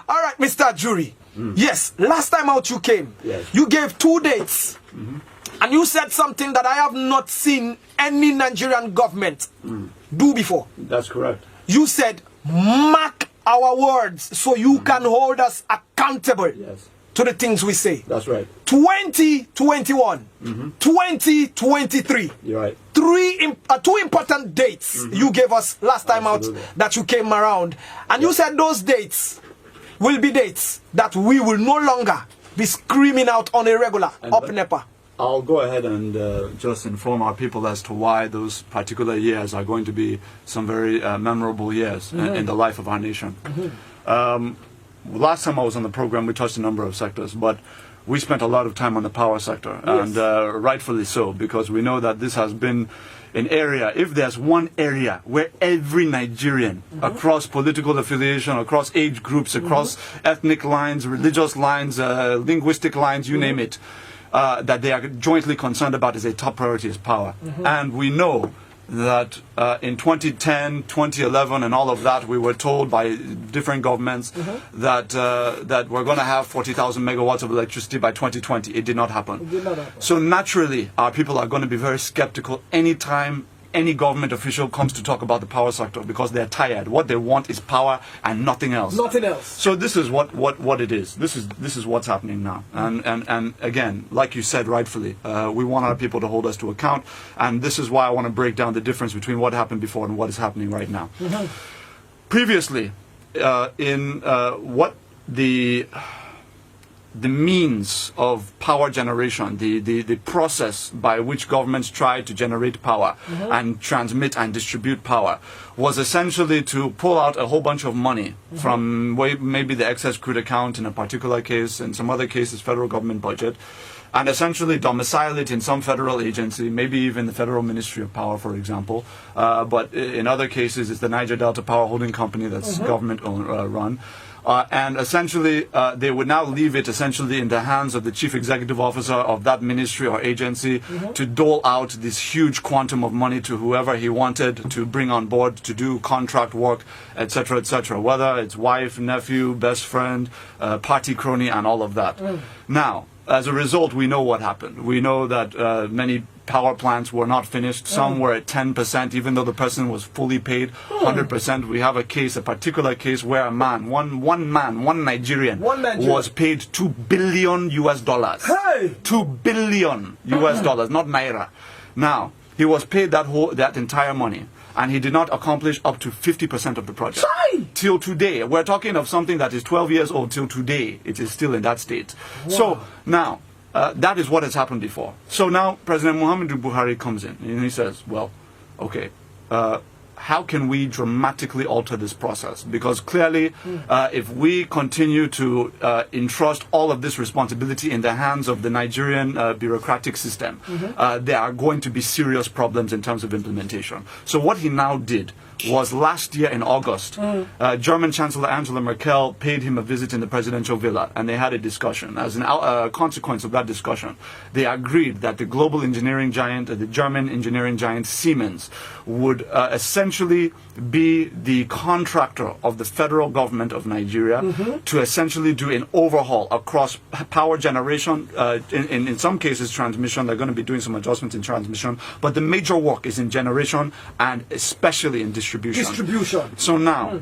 All right, Mr. Jury. Yes, last time out you came. Yes. You gave 2 dates. And you said something that I have not seen any Nigerian government do before. That's correct. You said, mark our words so you can hold us accountable to the things we say. That's right. 2021, 2023. You're right. 2 important dates you gave us last time out that you came around. And you said those dates will be dates that we will no longer be screaming out on a regular up NEPA. I'll go ahead and just inform our people as to why those particular years are going to be some very memorable years in the life of our nation. Last time I was on the program, we touched a number of sectors, but we spent a lot of time on the power sector, and rightfully so, because we know that this has been an area, if there's one area where every Nigerian, across political affiliation, across age groups, across ethnic lines, religious lines, linguistic lines, you name it, that they are jointly concerned about as a top priority is power. And we know that in 2010, 2011 and all of that, we were told by different governments that that we're going to have 40,000 megawatts of electricity by 2020. It did not happen. It did not happen. So naturally, our people are going to be very skeptical anytime any government official comes to talk about the power sector, because they're tired. What they want is power and nothing else. Nothing else. So this is what it is. This is what's happening now. And again, like you said rightfully, we want our people to hold us to account. And this is why I want to break down the difference between what happened before and what is happening right now. Previously, in what the means of power generation, the process by which governments try to generate power and transmit and distribute power, was essentially to pull out a whole bunch of money from maybe the excess crude account in a particular case, in some other cases federal government budget, and essentially domicile it in some federal agency, maybe even the Federal Ministry of Power, for example. But in other cases, it's the Niger Delta Power Holding Company that's government run. And essentially, they would now leave it essentially in the hands of the chief executive officer of that ministry or agency to dole out this huge quantum of money to whoever he wanted to bring on board to do contract work, etc., whether it's wife, nephew, best friend, party crony, and all of that. Now, as a result, we know what happened. We know that many power plants were not finished. Some were at 10%, even though the person was fully paid 100%. We have a case, a particular case, where a man, one Nigerian, was paid $2 billion US. Hey! $2 billion US dollars, not naira. Now, he was paid that entire money, and he did not accomplish up to 50% of the project. Till today. We're talking of something that is 12 years old. Till today, it is still in that state. So now, that is what has happened before. So now President Muhammadu Buhari comes in and he says, well, okay, how can we dramatically alter this process? Because clearly, if we continue to entrust all of this responsibility in the hands of the Nigerian bureaucratic system, there are going to be serious problems in terms of implementation. So what he now did was last year in August, German Chancellor Angela Merkel paid him a visit in the presidential villa, and they had a discussion. As a consequence of that discussion, they agreed that the global engineering giant, the German engineering giant Siemens, would essentially be the contractor of the federal government of Nigeria to essentially do an overhaul across power generation, in some cases transmission. They're going to be doing some adjustments in transmission, but the major work is in generation and especially in distribution. So now,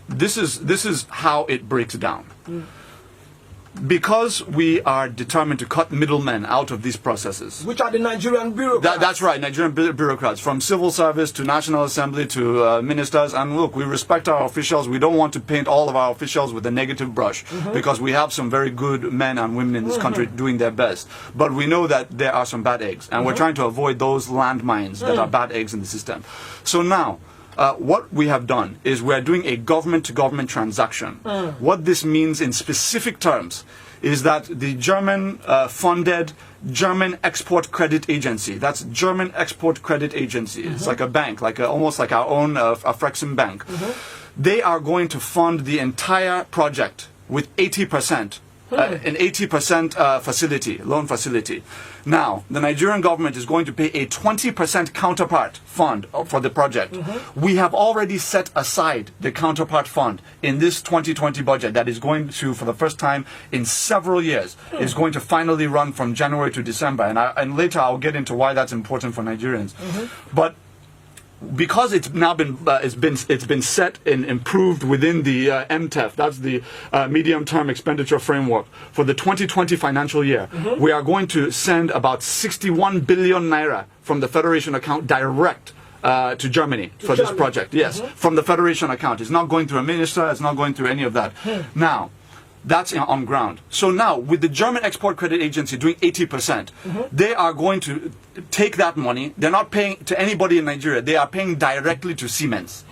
this is how it breaks down. Because we are determined to cut middlemen out of these processes. Which are the Nigerian bureaucrats. That's right, Nigerian bureaucrats, from civil service to National Assembly to ministers. And look, we respect our officials. We don't want to paint all of our officials with a negative brush, because we have some very good men and women in this country doing their best. But we know that there are some bad eggs, and we're trying to avoid those landmines that are bad eggs in the system. So now, what we have done is we're doing a government-to-government transaction. What this means in specific terms is that the German-funded German Export Credit Agency, that's German Export Credit Agency, it's like a bank, almost like our own Frexim Bank, they are going to fund the entire project with 80% an 80% loan facility. Now, the Nigerian government is going to pay a 20% counterpart fund for the project. We have already set aside the counterpart fund in this 2020 budget that is going to, for the first time in several years, is going to finally run from January to December. And later I'll get into why that's important for Nigerians. But because it's now been it's been set and improved within the MTEF, that's the medium-term expenditure framework for the 2020 financial year, we are going to send about 61 billion naira from the Federation account direct to Germany for this project. Yes, from the Federation account. It's not going through a minister. It's not going through any of that. Now, that's on ground. So now, with the German Export Credit Agency doing 80%, they are going to take that money. They're not paying to anybody in Nigeria. They are paying directly to Siemens.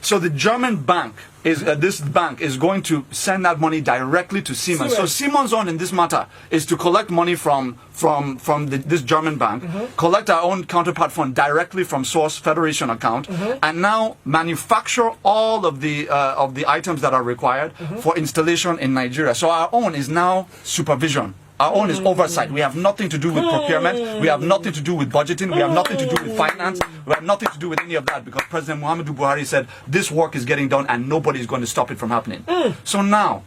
So the German bank this bank is going to send that money directly to Siemens. So Siemens on in this matter is to collect money from this German bank, collect our own counterpart fund directly from source Federation account, and now manufacture all of the items that are required for installation in Nigeria. So our own is now supervision. Our own is oversight. We have nothing to do with procurement. We have nothing to do with budgeting. We have nothing to do with finance. We have nothing to do with any of that, because President Muhammadu Buhari said this work is getting done and nobody is going to stop it from happening. So now,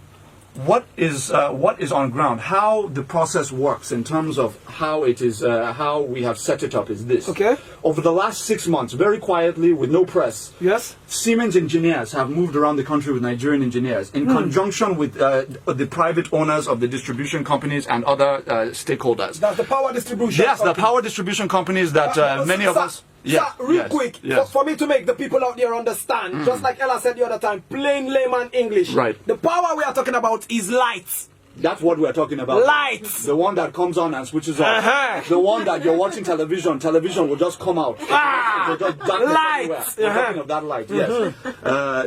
what is on ground? How the process works in terms of how it is, how we have set it up is this. Okay. Over the last 6 months, very quietly, with no press, yes, Siemens engineers have moved around the country with Nigerian engineers in conjunction with the private owners of the distribution companies and other stakeholders. That's the power distribution. Yes, the power distribution companies that many of us. Yeah, real quick, for me to make the people out there understand, just like Ella said the other time, plain layman English. Right. The power we are talking about is lights. That's what we're talking about. Lights. The one that comes on and switches off. The one that you're watching television will just come out. Lights. We're talking of that light, yes.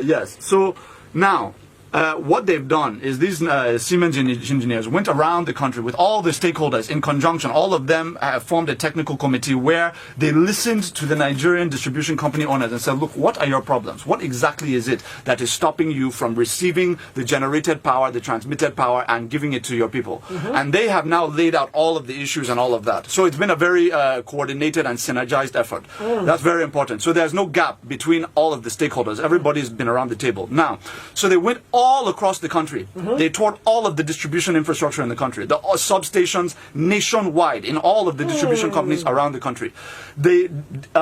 Yes. So now, what they've done is these Siemens engineers went around the country with all the stakeholders in conjunction. All of them have formed a technical committee where they listened to the Nigerian distribution company owners and said, look, what are your problems? What exactly is it that is stopping you from receiving the generated power, the transmitted power, and giving it to your people? And they have now laid out all of the issues and all of that. So it's been a very coordinated and synergized effort. That's very important. So there's no gap between all of the stakeholders. Everybody's been around the table. Now, so they went all across the country. They toured all of the distribution infrastructure in the country, the substations nationwide in all of the distribution companies around the country. They,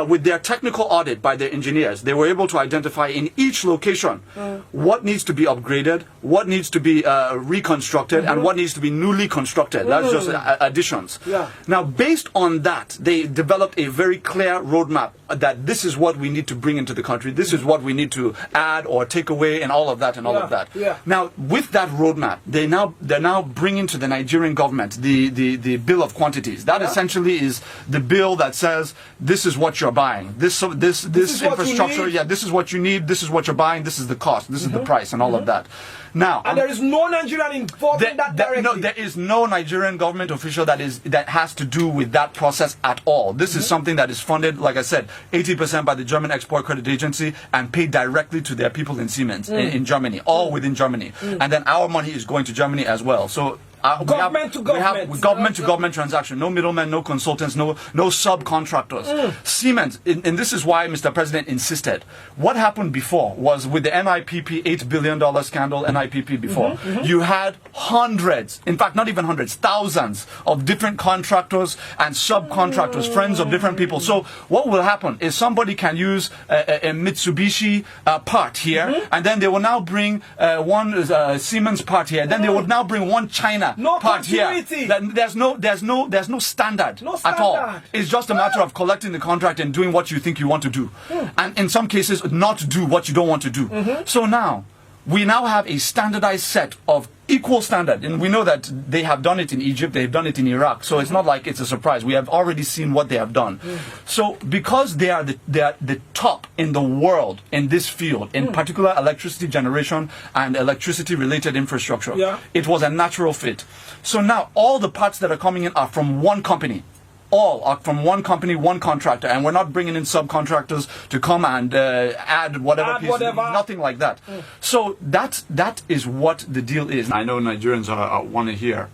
with their technical audit by their engineers, they were able to identify in each location what needs to be upgraded, what needs to be reconstructed, and what needs to be newly constructed. That's just additions. Now, based on that, they developed a very clear roadmap that this is what we need to bring into the country, this is what we need to add or take away, and all of that and all of that. Now, with that roadmap, they're now bringing to the Nigerian government the bill of quantities. That essentially is the bill that says this is what you're buying. This infrastructure, this is what you need. This is what you're buying. This is the cost. This is the price, and all of that. Now, and there is no Nigerian involved in that directly. No, there is no Nigerian government official that has to do with that process at all. This is something that is funded, like I said, 80% by the German Export Credit Agency and paid directly to their people in Siemens in Germany, all within Germany. And then our money is going to Germany as well. So government to government transaction. No middlemen, no consultants, no subcontractors. Siemens, and this is why Mr. President insisted. What happened before was with the NIPP $8 billion scandal, NIPP before, you had hundreds, in fact not even hundreds, thousands of different contractors and subcontractors, friends of different people. So what will happen is somebody can use a Mitsubishi part here, and then they will now bring one Siemens part here, then they will now bring one China part here. There's no standard at all. It's just a matter of collecting the contract and doing what you think you want to do, and in some cases not do what you don't want to do. So now we now have a standardized set of equal standard, and we know that they have done it in Egypt, they've done it in Iraq, so it's not like it's a surprise. We have already seen what they have done. So because they are the top in the world in this field, in particular electricity generation and electricity related infrastructure, it was a natural fit. So now all the parts that are coming in are from one company. all are from one company, one contractor, and we're not bringing in subcontractors to come and add whatever piece. Nothing like that. So that is what the deal is. I know Nigerians want to hear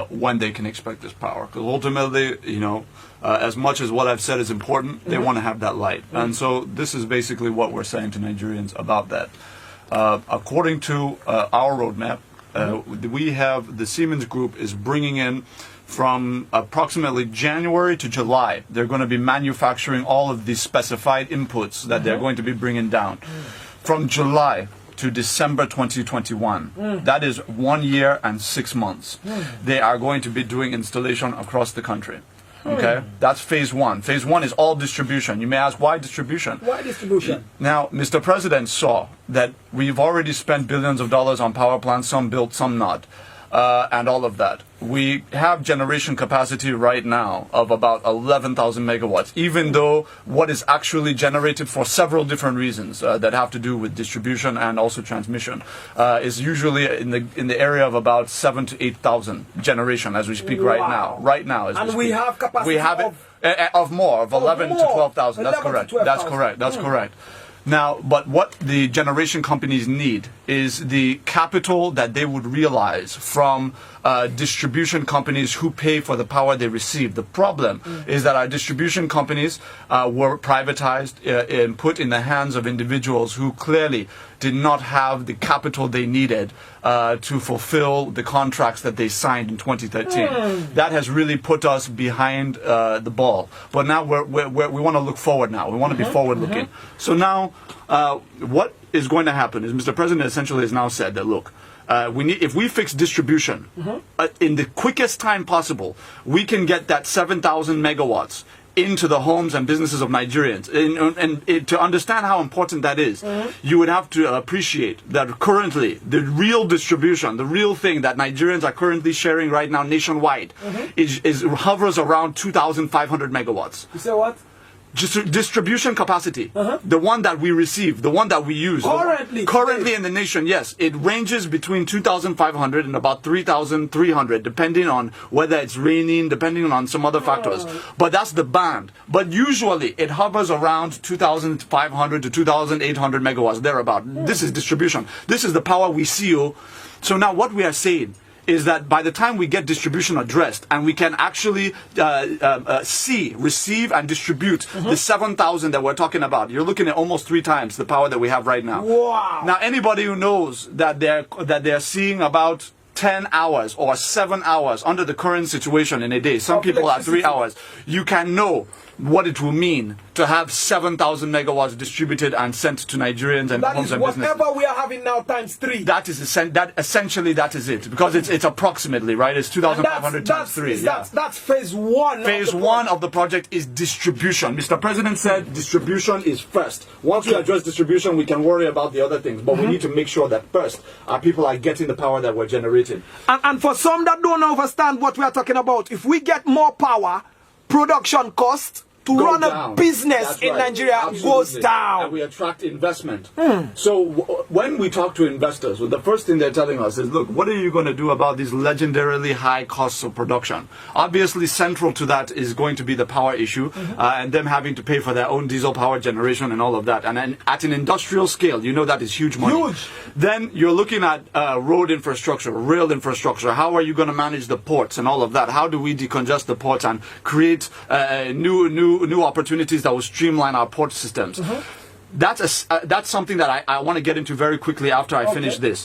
when they can expect this power, because ultimately, you know, as much as what I've said is important, they want to have that light. And so this is basically what we're saying to Nigerians about that. According to our roadmap, we have the Siemens Group is bringing in from approximately January to July. They're going to be manufacturing all of these specified inputs that they're going to be bringing down. From July to December 2021. That is 1 year and 6 months. They are going to be doing installation across the country. Okay, that's phase one. Phase one is all distribution. You may ask, why distribution? Why distribution? Now, Mr. President saw that we've already spent billions of dollars on power plants, some built, some not, and all of that. We have generation capacity right now of about 11,000 megawatts, even though what is actually generated for several different reasons that have to do with distribution and also transmission is usually in the area of about 7,000 to 8,000 generation as we speak right now. Right now, as and we speak. Have capacity we have of more, of 11 to 12,000. That's correct. That's correct. That's correct. Now, but what the generation companies need is the capital that they would realize from distribution companies who pay for the power they receive. The problem is that our distribution companies were privatized and put in the hands of individuals who clearly did not have the capital they needed to fulfill the contracts that they signed in 2013. That has really put us behind the ball. But now we want to look forward now. We want to be forward-looking. So now what is going to happen is Mr. President essentially has now said that, look, if we fix distribution in the quickest time possible, we can get that 7,000 megawatts into the homes and businesses of Nigerians. And to understand how important that is, you would have to appreciate that currently the real distribution, the real thing that Nigerians are currently sharing right now nationwide, hovers around 2,500 megawatts. You say what? Distribution capacity, the one that we receive, the one that we use currently in the nation, yes, it ranges between 2,500 and about 3,300, depending on whether it's raining, depending on some other factors. But that's the band. But usually it hovers around 2,500 to 2,800 megawatts, thereabout. This is distribution. This is the power we seal. So now what we are saying is that by the time we get distribution addressed and we can actually receive and distribute the 7,000 that we're talking about, you're looking at almost 3 times the power that we have right now. Wow. Now, anybody who knows that they're seeing about 10 hours or 7 hours under the current situation in a day, some people are 3 hours, you can know what it will mean to have 7,000 megawatts distributed and sent to Nigerians and homes and businesses. Whatever we are having now times 3. That is essentially that is it, because it's approximately, right? It's 2,500 times 3. That's phase 1. Phase 1 of the project is distribution. Mr. President said distribution is first. Once we address distribution, we can worry about the other things, but we need to make sure that first our people are getting the power that we're generating. And for some that don't understand what we are talking about, if we get more power, production costs to run a business in Nigeria goes down. And we attract investment. So when we talk to investors, well, the first thing they're telling us is, look, what are you going to do about these legendarily high costs of production? Obviously, central to that is going to be the power issue and them having to pay for their own diesel power generation and all of that. And then at an industrial scale, you know that is huge money. Huge. Then you're looking at road infrastructure, rail infrastructure. How are you going to manage the ports and all of that? How do we decongest the ports and create new opportunities that will streamline our port systems? That's something that I want to get into very quickly after I finish this.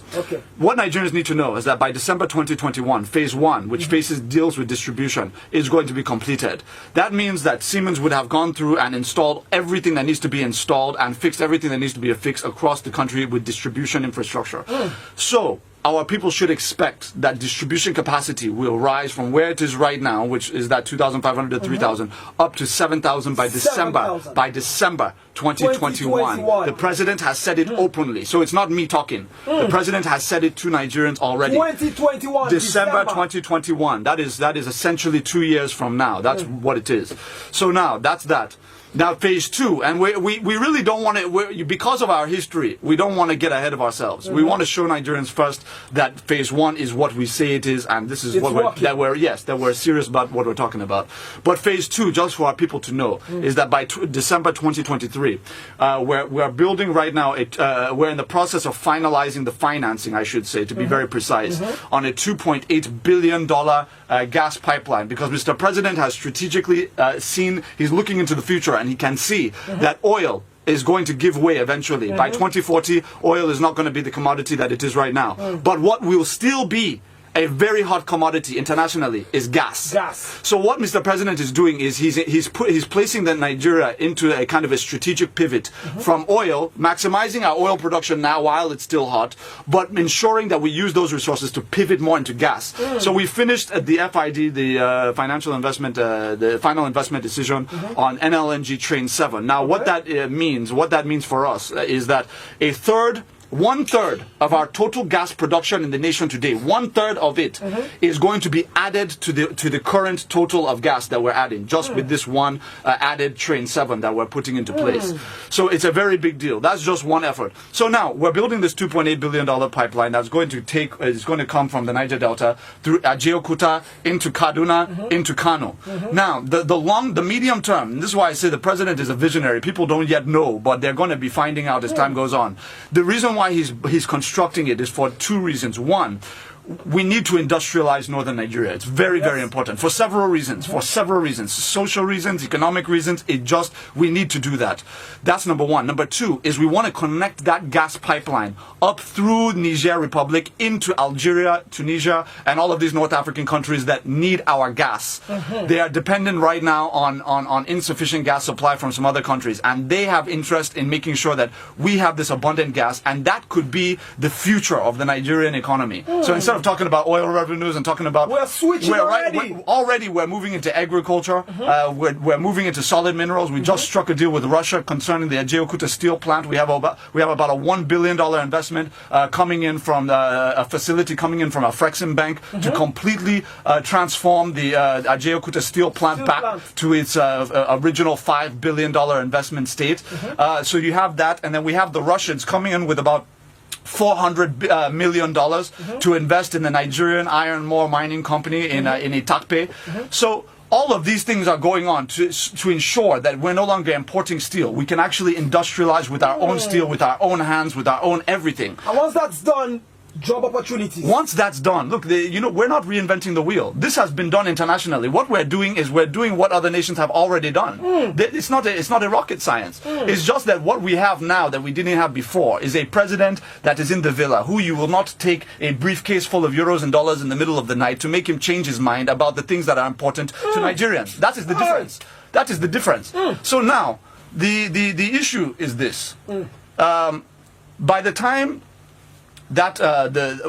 What Nigerians need to know is that by December 2021, phase 1, which deals with distribution, is going to be completed. That means that Siemens would have gone through and installed everything that needs to be installed and fixed everything that needs to be fixed across the country with distribution infrastructure. So our people should expect that distribution capacity will rise from where it is right now, which is that 2,500 to 3,000, up to 7,000 by December 2021. The president has said it openly, so it's not me talking. The president has said it to Nigerians already. 2021. December 2021. That is essentially 2 years from now. That's what it is. So now that's that. Now, phase 2, and we really don't want to, because of our history, we don't want to get ahead of ourselves. We want to show Nigerians first that phase 1 is what we say it is, and this is It's what we're serious about what we're talking about. But phase 2, just for our people to know, is that by December 2023, we're building right now, we're in the process of finalizing the financing, I should say, to be very precise, on a $2.8 billion gas pipeline, because Mr. President has strategically seen, he's looking into the future, and he can see that oil is going to give way eventually. By 2040, oil is not going to be the commodity that it is right now. But what will still be a very hot commodity internationally is gas. So what Mr. President is doing is he's placing the Nigeria into a kind of a strategic pivot from oil, maximizing our oil production now while it's still hot, but ensuring that we use those resources to pivot more into gas. So we finished the FID, the financial investment, the final investment decision on NLNG Train 7. Now what that means for us is that one third of our total gas production in the nation today, one third of it is going to be added to the current total of gas that we're adding, just with this one added Train 7 that we're putting into place. So it's a very big deal. That's just one effort. So now we're building this $2.8 billion pipeline that's going to it's going to come from the Niger Delta through Ajaokuta into Kaduna into Kano. Now the medium term, and this is why I say the president is a visionary. People don't yet know, but they're going to be finding out as time goes on. The reason why he's constructing it is for two reasons. One, we need to industrialize northern Nigeria. It's very, very important for several reasons. Social reasons, economic reasons. We need to do that. That's number one. Number two is we want to connect that gas pipeline up through Niger Republic into Algeria, Tunisia, and all of these North African countries that need our gas. They are dependent right now on insufficient gas supply from some other countries, and they have interest in making sure that we have this abundant gas, and that could be the future of the Nigerian economy. So instead of talking about oil revenues and talking about we're switching already. We're moving into agriculture. We're moving into solid minerals. We just struck a deal with Russia concerning the Ajaokuta steel plant. We have about a $1 billion investment coming in from a facility coming in from a Frexim bank to completely transform the Ajaokuta steel plant back to its original $5 billion investment state. So you have that, and then we have the Russians coming in with about $400 million to invest in the Nigerian iron ore mining company in Itakpe. So all of these things are going on to ensure that we're no longer importing steel. We can actually industrialize with our own steel, with our own hands, with our own everything. And once that's done, job opportunities. Once that's done, look, we're not reinventing the wheel. This has been done internationally. What we're doing is we're doing what other nations have already done. It's not a rocket science. It's just that what we have now that we didn't have before is a president that is in the villa, who you will not take a briefcase full of euros and dollars in the middle of the night to make him change his mind about the things that are important to Nigerians. That is the difference. That is the difference. So now, the issue is this. By the time that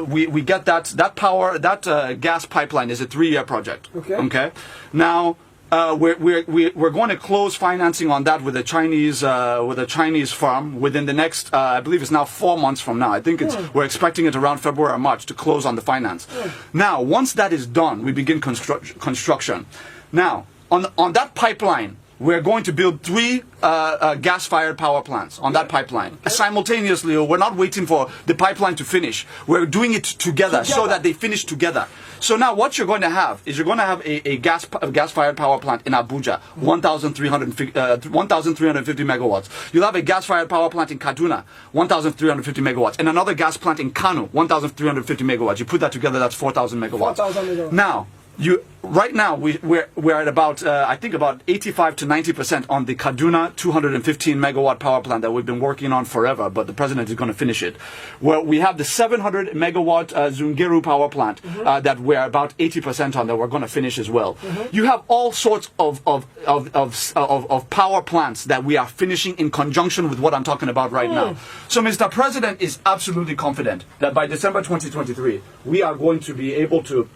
we get that power, that gas pipeline is a 3-year project. Okay. Now we're going to close financing on that with a Chinese firm within the next I believe it's now 4 months from now. I think we're expecting it around February or March to close on the finance. Now once that is done, we begin construction. Now on that pipeline, we're going to build 3 gas-fired power plants on that pipeline. Simultaneously, we're not waiting for the pipeline to finish. We're doing it together so that they finish together. So now what you're going to have is you're going to have a gas-fired power plant in Abuja, 1,350 megawatts. You'll have a gas-fired power plant in Kaduna, 1,350 megawatts, and another gas plant in Kano, 1,350 megawatts. You put that together, that's 4,000 megawatts. 4,000 megawatts. Now, right now we're at about I think about 85 to 90% on the Kaduna 215 megawatt power plant that we've been working on forever, but the president is going to finish it. Where we have the 700 megawatt Zungeru power plant that we're about 80% on, that we're going to finish as well. You have all sorts of power plants that we are finishing in conjunction with what I'm talking about right now. So Mr. President is absolutely confident that by December 2023 we are going to be able to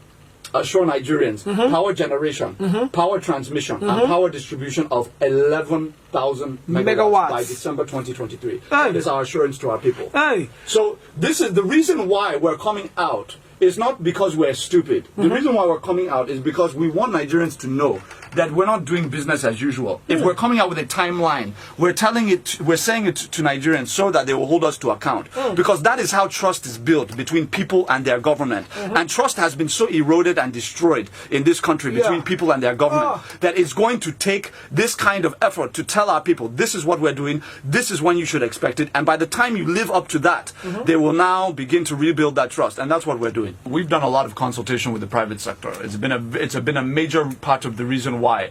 assure Nigerians power generation, power transmission, and power distribution of 11,000 megawatts by December 2023. That is our assurance to our people. So this is the reason why we're coming out. It's not because we're stupid. The reason why we're coming out is because we want Nigerians to know that we're not doing business as usual. If we're coming out with a timeline, we're saying it to Nigerians so that they will hold us to account. Because that is how trust is built between people and their government. And trust has been so eroded and destroyed in this country between people and their government that it's going to take this kind of effort to tell our people, this is what we're doing, this is when you should expect it. And by the time you live up to that, they will now begin to rebuild that trust. And that's what we're doing. We've done a lot of consultation with the private sector. It's been a major part of the reason why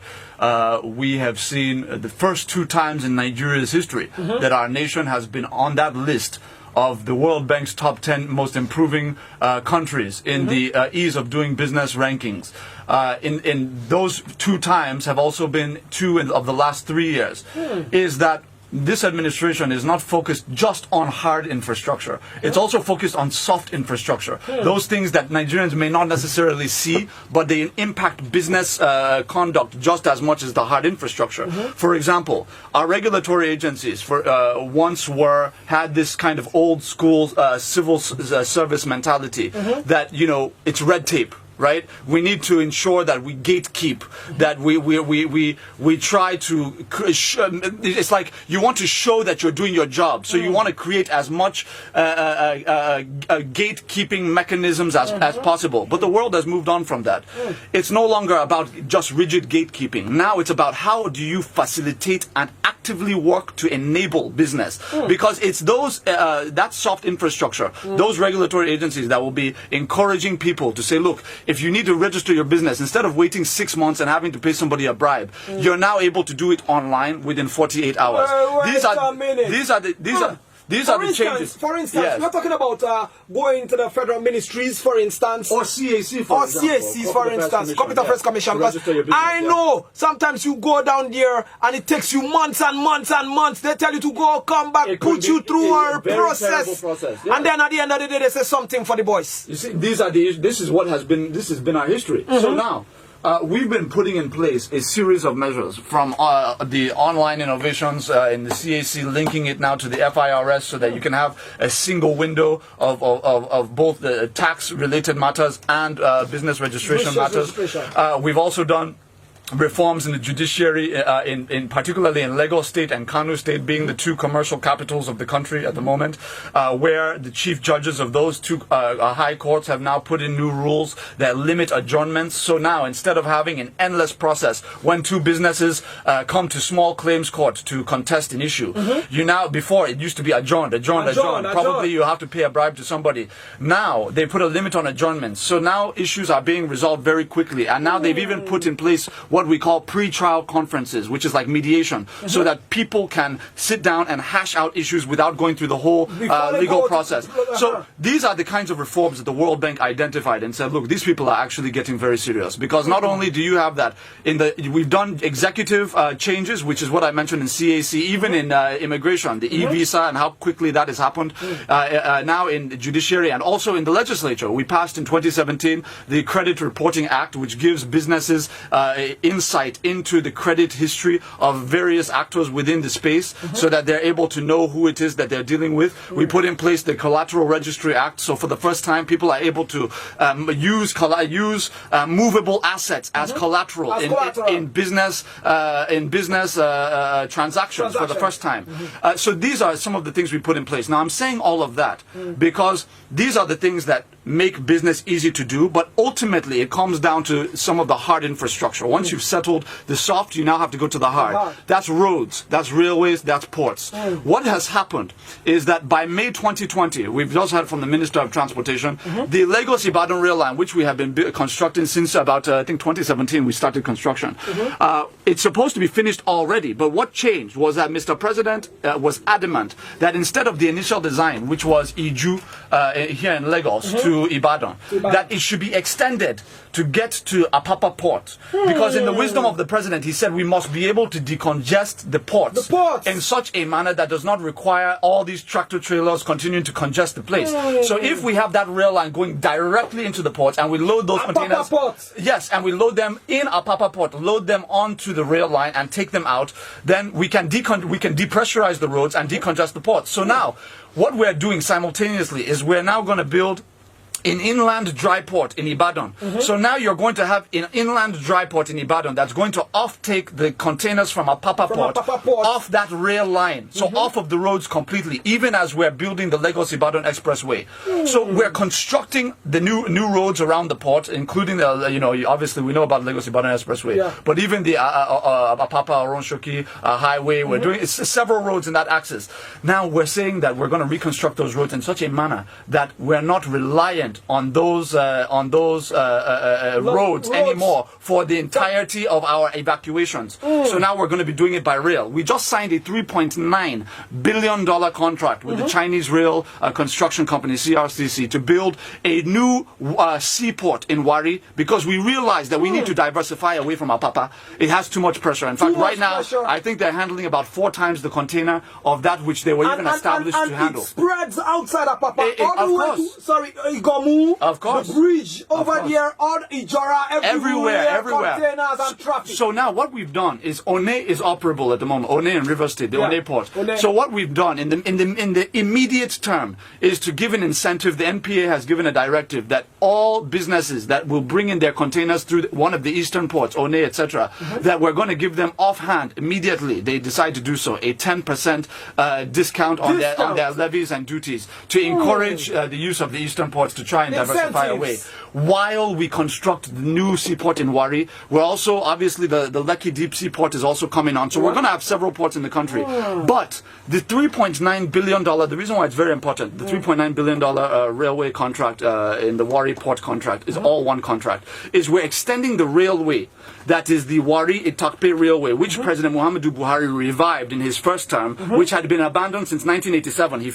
we have seen the first 2 times in Nigeria's history that our nation has been on that list of the World Bank's top 10 most improving countries in the ease of doing business rankings. In those 2 times have also been 2 of the last 3 years. Is that this administration is not focused just on hard infrastructure. It's also focused on soft infrastructure. Those things that Nigerians may not necessarily see, but they impact business conduct just as much as the hard infrastructure. For example, our regulatory agencies once had this kind of old school civil service mentality that, it's red tape. Right? We need to ensure that we gatekeep, that we try to, it's like you want to show that you're doing your job. So you want to create as much gatekeeping mechanisms as possible. But the world has moved on from that. It's no longer about just rigid gatekeeping. Now it's about how do you facilitate and actively work to enable business. Because it's that soft infrastructure, those regulatory agencies that will be encouraging people to say, look, if you need to register your business, instead of waiting 6 months and having to pay somebody a bribe, you're now able to do it online within 48 hours. These are the changes. For instance, we're talking about going to the federal ministries, for instance. Or CAC, for instance. Computer Affairs Commission. Because I know sometimes you go down there and it takes you months and months and months. They tell you to go, come back, put you through a process. Yeah. And then at the end of the day, they say something for the boys. You see, this has been our history. So now, we've been putting in place a series of measures from the online innovations in the CAC, linking it now to the FIRS so that you can have a single window of both the tax-related matters and business registration matters. We've also done reforms in the judiciary, particularly in Lagos State and Kano State being the 2 commercial capitals of the country at the moment, where the chief judges of those 2 high courts have now put in new rules that limit adjournments. So now, instead of having an endless process when 2 businesses come to small claims court to contest an issue, before it used to be adjourned. Probably you have to pay a bribe to somebody. Now, they put a limit on adjournments. So now issues are being resolved very quickly. And now they've even put in place what we call pre-trial conferences, which is like mediation, so that people can sit down and hash out issues without going through the whole legal process. So these are the kinds of reforms that the World Bank identified and said, look, these people are actually getting very serious. Because not only do you have that, we've done executive changes, which is what I mentioned in CAC, even in immigration, the e-visa and how quickly that has happened, now in the judiciary and also in the legislature. We passed in 2017 the Credit Reporting Act, which gives businesses insight into the credit history of various actors within the space so that they're able to know who it is that they're dealing with. We put in place the Collateral Registry Act, so for the first time people are able to use movable assets as collateral in business transactions for the first time. So these are some of the things we put in place. Now I'm saying all of that because these are the things that make business easy to do, but ultimately it comes down to some of the hard infrastructure. Once you've settled the soft, you now have to go to the hard. That's roads, that's railways, that's ports. What has happened is that by May 2020, we've just heard from the Minister of Transportation, the Lagos-Ibadan rail line, which we have been constructing since about, I think 2017, we started construction. It's supposed to be finished already, but what changed was that Mr. President was adamant that instead of the initial design, which was Iju here in Lagos to Ibadan, that it should be extended to get to Apapa Port. Because in the wisdom of the president, he said we must be able to decongest the ports in such a manner that does not require all these tractor trailers continuing to congest the place. So if we have that rail line going directly into the ports and we load those containers, yes, and we load them in Apapa Port, load them onto the rail line and take them out, then we can depressurize the roads and decongest the ports. So now, what we're doing simultaneously is we're now going to build an inland dry port in Ibadan. So now you're going to have an inland dry port in Ibadan that's going to off-take the containers from Apapa port off that rail line. So off of the roads completely, even as we're building the Lagos-Ibadan Expressway. So we're constructing the new roads around the port, including the, obviously we know about Lagos-Ibadan Expressway, but even the Apapa-Oronshoki highway, we're doing several roads in that axis. Now we're saying that we're going to reconstruct those roads in such a manner that we're not reliant on those roads anymore for the entirety of our evacuations. So now we're going to be doing it by rail. We just signed a $3.9 billion contract with the Chinese rail construction company CRCC to build a new seaport in Wari, because we realized that we need to diversify away from Apapa. It has too much pressure. In fact, right now, I think they're handling about 4 times the container of that which they were even established to handle. It spreads outside Apapa. Of course. Igomu, of course. The bridge over there, all Ijora, everywhere, containers and traffic. So now what we've done is One is operable at the moment. One in River State, the One port. So what we've done in the immediate term is to give an incentive. The NPA has given a directive that all businesses that will bring in their containers through one of the eastern ports, One, etc., that we're going to give them offhand immediately. They decide to do so, a 10% discount on their levies and duties to encourage the use of the eastern ports to try and diversify away. While we construct the new seaport in Wari, we're also, obviously, the Lekki Deep Sea Port is also coming on. So we're going to have several ports in the country. But the $3.9 billion, the reason why it's very important, the $3.9 billion railway contract in the Wari port contract is all one contract, is we're extending the railway that is the Wari-Itakpe Railway, which President Muhammadu Buhari revived in his first term, which had been abandoned since 1987. He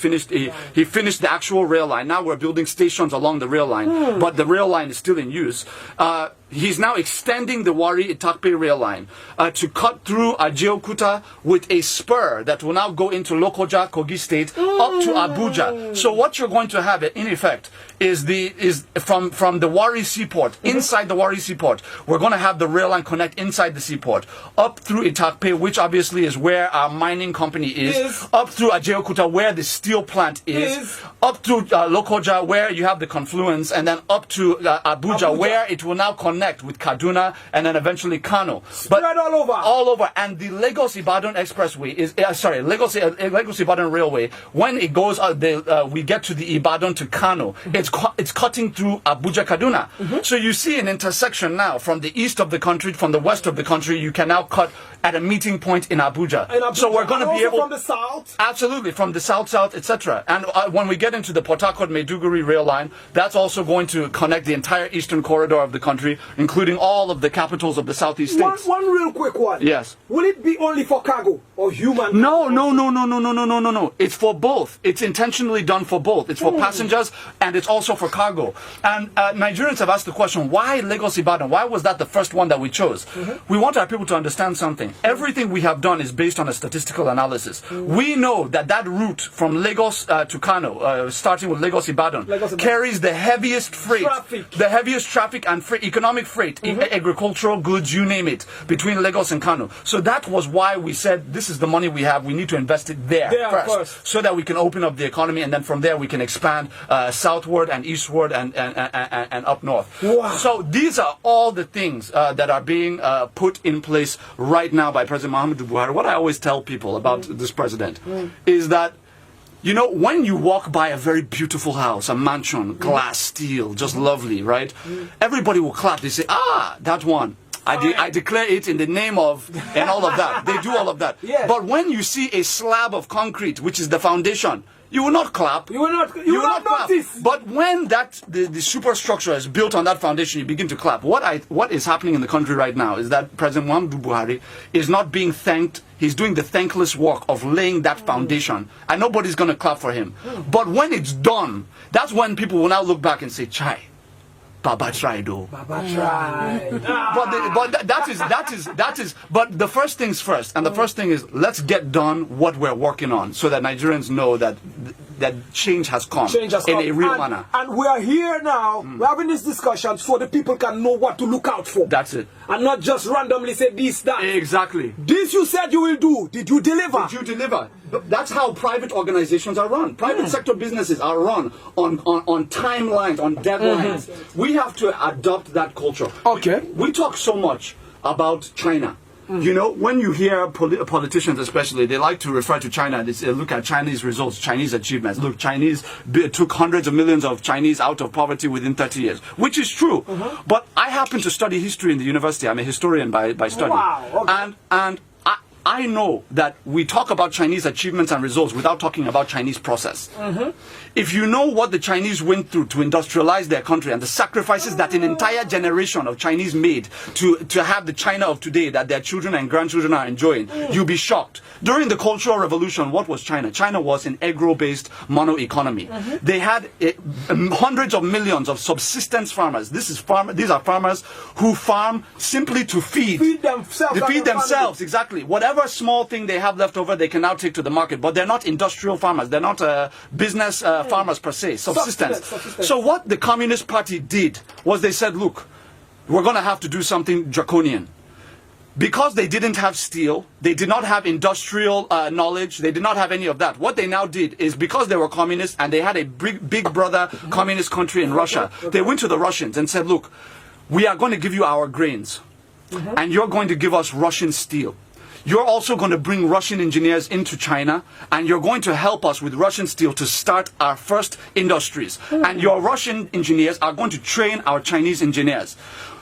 finished the actual rail line. Now we're building stations along the rail line, but the rail line is still in use. He's now extending the Wari-Itakpe rail line to cut through Ajeokuta with a spur that will now go into Lokoja, Kogi State, up to Abuja. So what you're going to have, in effect, is from the Wari Seaport, inside the Wari Seaport, we're going to have the rail line connect inside the seaport, up through Itakpe, which obviously is where our mining company is, up through Ajeokuta, where the steel plant is, up through Lokoja, where you have the confluence, and then up to Abuja, where it will now connect with Kaduna and then eventually Kano. Spread all over. All over. And the Lagos-Ibadan Expressway is, Lagos-Ibadan Railway, when it goes, we get to the Ibadan to Kano, it's cutting through Abuja, Kaduna. So you see an intersection now from the east of the country, from the west of the country, you can now cut at a meeting point in Abuja. So we're going to be able... from the south? Absolutely, from the south, etc. And when we get into the Port Harcourt-Maiduguri rail line, that's also going to connect the entire eastern corridor of the country, including all of the capitals of the southeast states. One real quick one. Yes. Will it be only for cargo or human? No. It's for both. It's intentionally done for both. It's for passengers and it's also for cargo. And Nigerians have asked the question, why Lagos-Ibadan? Why was that the first one that we chose? We want our people to understand something. Everything we have done is based on a statistical analysis. We know that route from Lagos to Kano, starting with Lagos-Ibadan, carries the heaviest freight, traffic and freight, economic freight, agricultural goods, you name it, between Lagos and Kano. So that was why we said, this is the money we have, we need to invest it there first, so that we can open up the economy, and then from there we can expand southward and eastward and up north. Wow. So these are all the things that are being put in place right now by President Muhammadu Buhari. What I always tell people about this president is that, when you walk by a very beautiful house, a mansion, glass, steel, just lovely, right? Everybody will clap. They say, that one. I declare it in the name of, and all of that. They do all of that. Yes. But when you see a slab of concrete, which is the foundation, you will not clap. You will not notice. But when the superstructure is built on that foundation, you begin to clap. What is happening in the country right now is that President Muhammadu Buhari is not being thanked. He's doing the thankless work of laying that foundation, and nobody's going to clap for him. But when it's done, that's when people will now look back and say, "Chai, Baba tried, though. Baba tried." But that is. But the first things first, and the first thing is, let's get done what we're working on, so that Nigerians know that change has come in a real manner. And we are here now. We're having this discussion so the people can know what to look out for. That's it. And not just randomly say this, that. Exactly. This you said you will do. Did you deliver? Did you deliver? That's how private organizations are run. Private sector businesses are run on timelines, on deadlines. We have to adopt that culture. Okay. We talk so much about China. You know, when you hear politicians especially, they like to refer to China and they say, look at Chinese results, Chinese achievements. Look, Chinese took hundreds of millions of Chinese out of poverty within 30 years, which is true. But I happen to study history in the university. I'm a historian by study. Wow, okay. And I know that we talk about Chinese achievements and results without talking about Chinese process. If you know what the Chinese went through to industrialize their country and the sacrifices that an entire generation of Chinese made to have the China of today that their children and grandchildren are enjoying, you'll be shocked. During the Cultural Revolution, what was China? China was an agro-based mono economy. They had hundreds of millions of subsistence farmers. These are farmers who farm simply to feed themselves. They feed themselves, exactly. Whatever small thing they have left over, they can now take to the market. But they're not industrial farmers. They're not business farmers per se, subsistence. So what the Communist Party did was they said, look, we're going to have to do something draconian. Because they didn't have steel, they did not have industrial knowledge, they did not have any of that. What they now did is, because they were communists and they had a big brother communist country in Russia, they went to the Russians and said, look, we are going to give you our grains, and you're going to give us Russian steel. You're also going to bring Russian engineers into China, and you're going to help us with Russian steel to start our first industries. And your Russian engineers are going to train our Chinese engineers.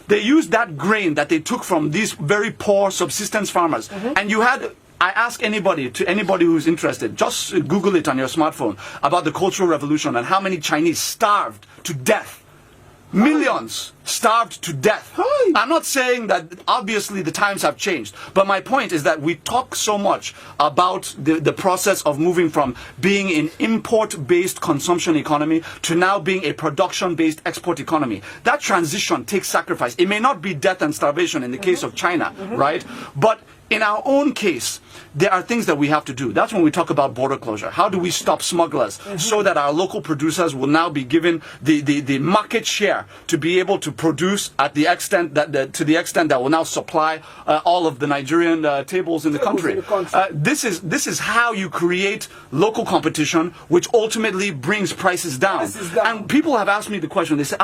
They used that grain that they took from these very poor subsistence farmers. And you had, I ask anybody who's interested, just Google it on your smartphone, about the Cultural Revolution and how many Chinese starved to death. Millions starved to death. I'm not saying that obviously the times have changed, but my point is that we talk so much about the process of moving from being an import-based consumption economy to now being a production-based export economy. That transition takes sacrifice. It may not be death and starvation in the case of China, right? But in our own case, there are things that we have to do. That's when we talk about border closure. How do we stop smugglers so that our local producers will now be given the market share to be able to produce at the extent that to the extent that will now supply all of the Nigerian tables in the country. This is how you create local competition, which ultimately brings prices down. And people have asked me the question. They say,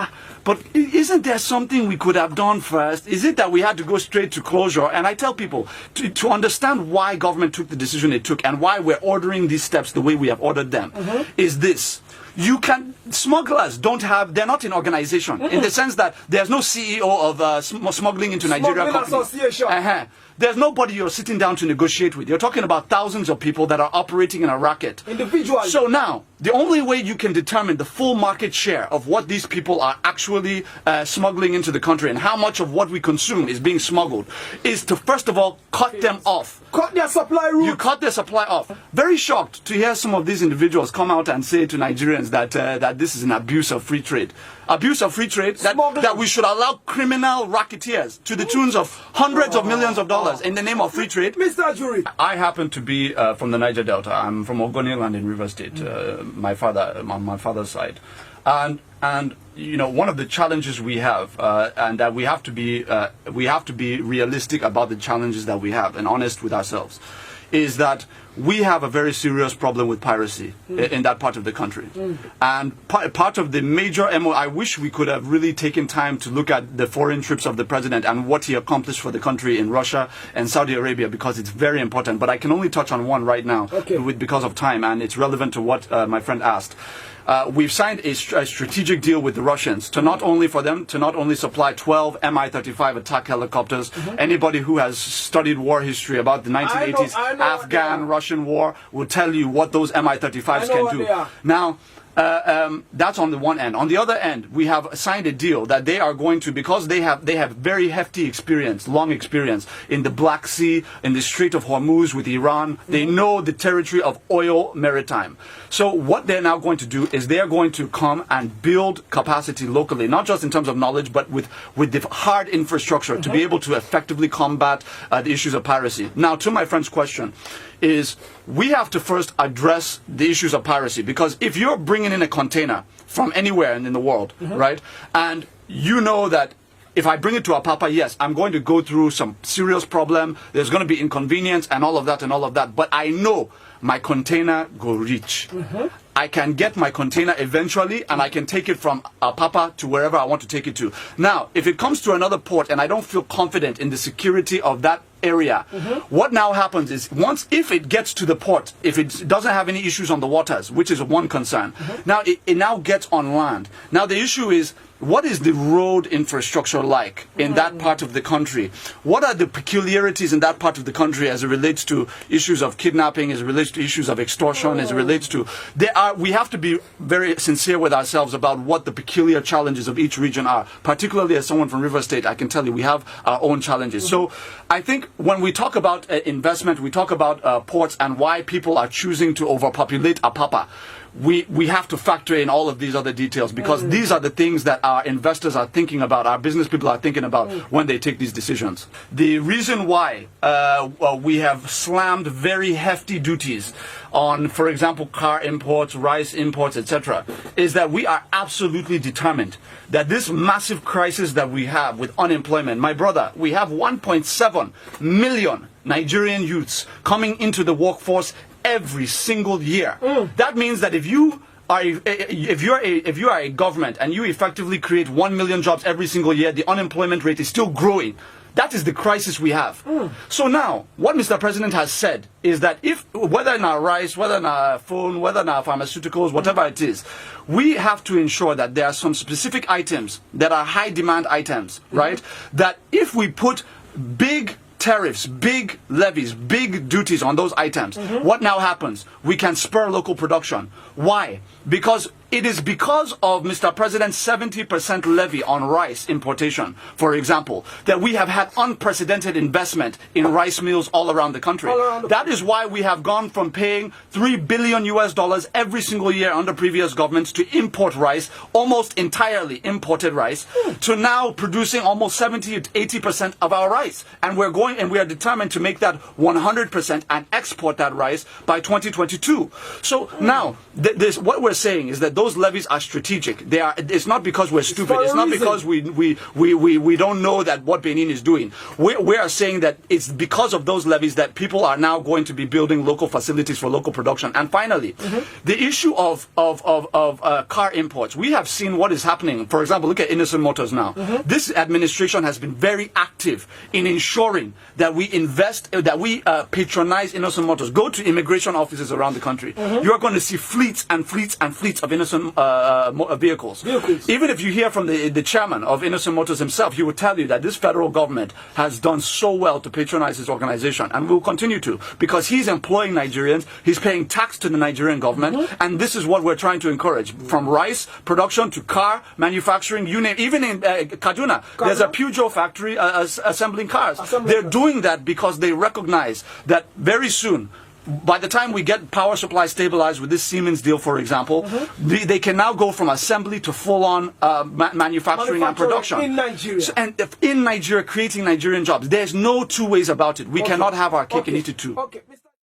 but isn't there something we could have done first? Is it that we had to go straight to closure? And I tell people, to understand why government took the decision it took and why we're ordering these steps the way we have ordered them, is this. Smugglers they're not an organization in the sense that there's no CEO of smuggling into Nigeria company. Association. There's nobody you're sitting down to negotiate with. You're talking about thousands of people that are operating in a racket. Individually. So now, the only way you can determine the full market share of what these people are actually smuggling into the country and how much of what we consume is being smuggled is to, first of all, cut them off. Cut their supply route. You cut their supply off. Very shocked to hear some of these individuals come out and say to Nigerians that this is an abuse of free trade. Abuse of free trade, that we should allow criminal racketeers to the tunes of hundreds of millions of dollars in the name of free trade. Mr. Jury. I happen to be from the Niger Delta. I'm from Ogoniland in River State, on my father's side. And you know, one of the challenges we have, and that we have to be realistic about the challenges that we have and honest with ourselves, is that we have a very serious problem with piracy in that part of the country. And part of the major I wish we could have really taken time to look at the foreign trips of the president and what he accomplished for the country in Russia and Saudi Arabia, because it's very important. But I can only touch on one right now because of time, and it's relevant to what my friend asked. We've signed a strategic deal with the Russians to not only supply 12 Mi-35 attack helicopters. Anybody who has studied war history about the 1980s Afghan Russian war will tell you what those Mi-35s can do. Now, that's on the one end. On the other end, we have signed a deal that they are going to, because they have very hefty experience, long experience in the Black Sea, in the Strait of Hormuz with Iran. They know the territory of oil maritime. So what they're now going to do is they are going to come and build capacity locally, not just in terms of knowledge, but with the hard infrastructure to be able to effectively combat the issues of piracy. Now, to my friend's question, is we have to first address the issues of piracy, because if you're bringing in a container from anywhere in the world, right, and you know that if I bring it to Apapa, yes, I'm going to go through some serious problem. There's going to be inconvenience and all of that. But I know my container go reach. I can get my container eventually, and I can take it from Apapa to wherever I want to take it to. Now, if it comes to another port and I don't feel confident in the security of that area, what now happens is if it gets to the port, if it doesn't have any issues on the waters, which is one concern, now it now gets on land. Now the issue is, what is the road infrastructure like in that part of the country? What are the peculiarities in that part of the country as it relates to issues of kidnapping, as it relates to issues of extortion, as it relates to... we have to be very sincere with ourselves about what the peculiar challenges of each region are. Particularly as someone from River State, I can tell you we have our own challenges. So I think when we talk about investment, we talk about ports and why people are choosing to overpopulate Apapa. We have to factor in all of these other details, because these are the things that our investors are thinking about, our business people are thinking about when they take these decisions. The reason why we have slammed very hefty duties on, for example, car imports, rice imports, etc., is that we are absolutely determined that this massive crisis that we have with unemployment, my brother, we have 1.7 million Nigerian youths coming into the workforce every single year. That means that if you are a government and you effectively create 1 million jobs every single year, the unemployment rate is still growing. That is the crisis we have. So now, what Mr. President has said is that whether in our rice, whether in our phone, whether in our pharmaceuticals, whatever it is, we have to ensure that there are some specific items that are high demand items, right? That if we put big tariffs, big levies, big duties on those items, what now happens? We can spur local production. Why? Because it is because of Mr. President's 70% levy on rice importation, for example, that we have had unprecedented investment in rice mills all around the country. That is why we have gone from paying $3 billion every single year under previous governments to import rice, almost entirely imported rice, to now producing almost 70 to 80% of our rice. And we are determined to make that 100% and export that rice by 2022. So now, what we're saying is that those levies are strategic. It's not because we're stupid. It's not because we don't know that what Benin is doing. We are saying that it's because of those levies that people are now going to be building local facilities for local production. And finally, the issue of car imports. We have seen what is happening. For example, look at Innocent Motors now. This administration has been very active in ensuring that we invest, that we patronize Innocent Motors. Go to immigration offices around the country. You are going to see fleets and fleets and fleets of Innocent vehicles. Even if you hear from the chairman of Innocent Motors himself, he will tell you that this federal government has done so well to patronize his organization, and will continue to, because he's employing Nigerians, he's paying tax to the Nigerian government, and this is what we're trying to encourage. From rice production to car manufacturing, you name, even in Kaduna, there's a Peugeot factory assembling cars. They're doing that because they recognize that very soon, by the time we get power supply stabilized with this Siemens deal, for example, they can now go from assembly to full-on manufacturing and production. In Nigeria. So, and in Nigeria, creating Nigerian jobs. There's no two ways about it. We cannot have our cake and eat it too.